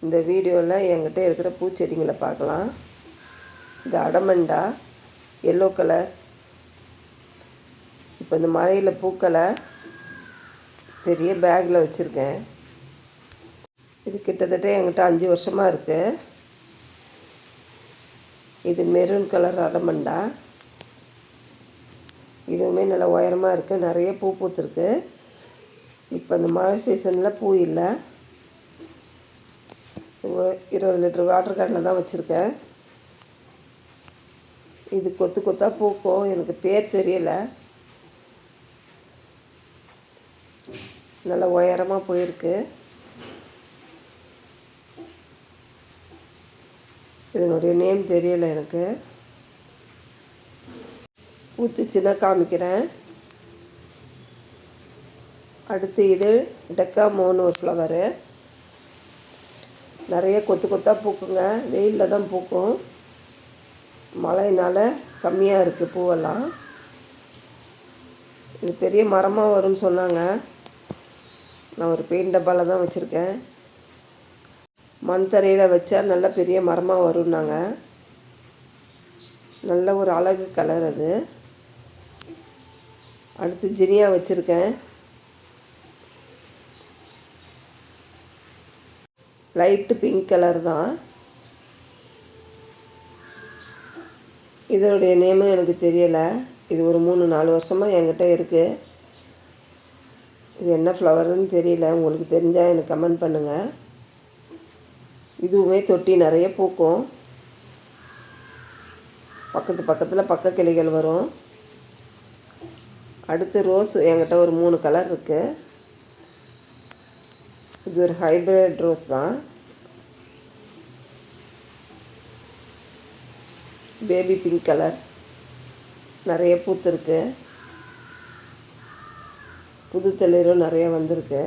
இந்த வீடியோவில் என்கிட்ட இருக்கிற பூச்செடிங்களை பார்க்கலாம். இது அடமண்டா எல்லோ கலர். இப்போ இந்த மழையில் பூக்களை பெரிய பேக்கில் வச்சுருக்கேன். இது கிட்டத்தட்ட என்கிட்ட 5 வருஷமாக இருக்குது. இது மெரூன் கலர் அடமண்டா. இதுவுமே நல்லா உயரமாக இருக்குது, நிறைய பூ பூத்துருக்கு. இப்போ இந்த மழை சீசனில் பூ இல்லை. 20 லிட்டர் வாட்டர் கேனில் தான் வச்சுருக்கேன். இது கொத்து கொத்தாக பூக்கும், எனக்கு பேர் தெரியல. நல்லா உயரமாக போயிருக்கு. இதனுடைய நேம் தெரியலை எனக்கு. பூத்துச்சுன்னா காமிக்கிறேன். அடுத்து இது டெக்காமோன்னு ஒரு ஃப்ளவரு. நிறைய கொத்து கொத்தாக பூக்குங்க. வெயிலில் தான் பூக்கும், மழையினால் கம்மியாக இருக்குது பூவெல்லாம். இது பெரிய மரமாக வரும்னு சொன்னாங்க. நான் ஒரு பெயிண்ட் டப்பாவில் தான் வச்சுருக்கேன். மண் தரையில் வச்சா நல்ல பெரிய மரமாக வரும்னாங்க. நல்ல ஒரு அழகு கலர் அது. அடுத்து ஜினியா வச்சுருக்கேன். லைட்டு பிங்க் கலர் தான். இதனுடைய நேமும் எனக்கு தெரியலை. இது ஒரு 3-4 வருஷமாக என்கிட்ட இருக்குது. இது என்ன ஃப்ளவருன்னு தெரியல. உங்களுக்கு தெரிஞ்சால் எனக்கு கமெண்ட் பண்ணுங்கள். இதுவுமே தொட்டி நிறைய பூக்கும். பக்கத்தில் பக்க கிளைகள் வரும். அடுத்து ரோஸ் என்கிட்ட ஒரு 3 கலர் இருக்குது. இது ஒரு ஹைப்ரிட் ரோஸ் தான். பேபி பிங்க் கலர், நிறைய பூத்துருக்கு. புது தளிரும் நிறைய வந்திருக்கு.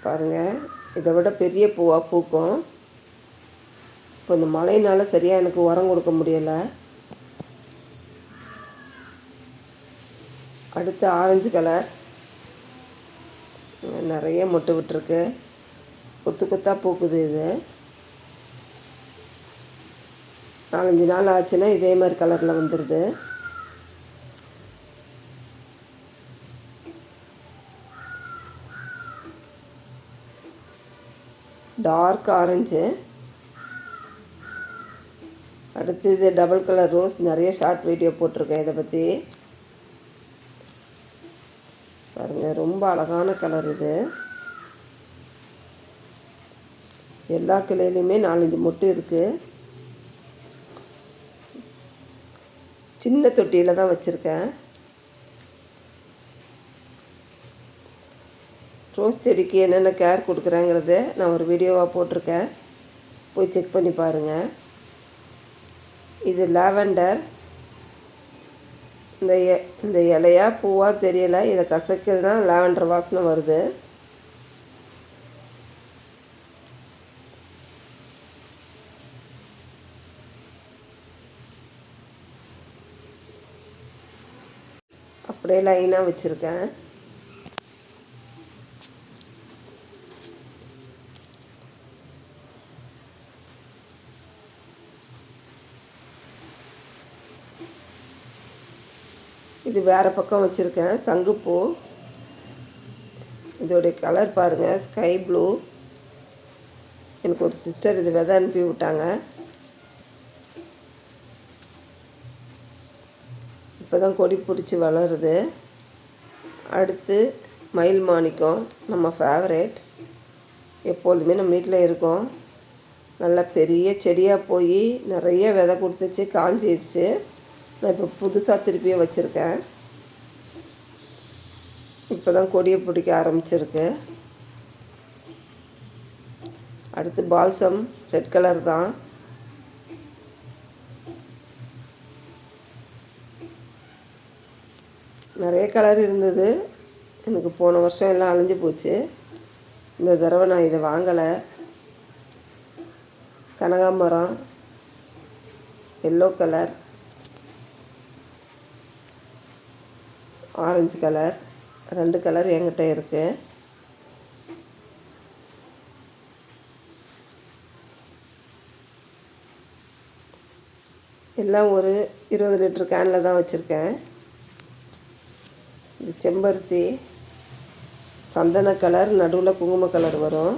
பாருங்கள், இதை விட பெரிய பூவாக பூக்கும். இப்போ இந்த மழையினால் சரியாக எனக்கு உரம் கொடுக்க முடியலை. அடுத்து ஆரஞ்சு கலர், நிறைய மொட்டு விட்டுருக்கு. கொத்து கொத்தாக பூக்குது. இது 4-5 நாள் ஆச்சுன்னா இதே மாதிரி கலரில் வந்துடுது. Dark orange. அடுத்து இது டபுள் கலர் ரோஸ். நிறைய ஷார்ட் வீடியோ போட்டிருக்கேன் இதை பற்றி. பாருங்கள், ரொம்ப அழகான கலர் இது. எல்லா கிளையிலையுமே 4-5 மொட்டு இருக்குது. சின்ன தொட்டியில் தான் வச்சுருக்கேன். ரோஸ் செடிக்கு என்னென்ன கேர் கொடுக்குறேங்கிறத நான் ஒரு வீடியோவாக போட்டிருக்கேன், போய் செக் பண்ணி பாருங்கள். இது லாவெண்டர். இந்த இலையா பூவாக தெரியலை. இதை கசக்குன்னா லாவெண்டர் வாசனை வருது. அப்படியே லைனாக வச்சுருக்கேன். இது வேறு பக்கம் வச்சுருக்கேன். சங்குப்பூ. இதோடைய கலர் பாருங்கள், ஸ்கை ப்ளூ. எனக்கு ஒரு சிஸ்டர் இது விதை அனுப்பி விட்டாங்க. இப்போ தான் கொடி பிடிச்சி வளருது. அடுத்து மயில் மாணிக்கம், நம்ம ஃபேவரேட். எப்பொழுதுமே நம்ம வீட்டில் இருக்கும். நல்லா பெரிய செடியாக போய் நிறைய விதை கொடுத்துச்சு, காஞ்சிடுச்சு. நான் இப்போ புதுசாக திருப்பியும் வச்சுருக்கேன். இப்போ தான் கொடியை பிடிக்க ஆரம்பிச்சிருக்கு. அடுத்து பால்சம் ரெட் கலர் தான். நிறைய கலர் இருந்தது. எனக்கு போன வருஷம் எல்லாம் அழிஞ்சு போச்சு. இந்த தடவை நான் இதை வாங்கலை. கனகாம்பரம் yellow colour, orange colour, 2 colour என்கிட்ட இருக்குது. எல்லாம் ஒரு 20 லிட்டர் கேனில் தான் வச்சுருக்கேன். இது செம்பருத்தி சந்தன கலர், நடுவில் குங்கும கலர் வரும்.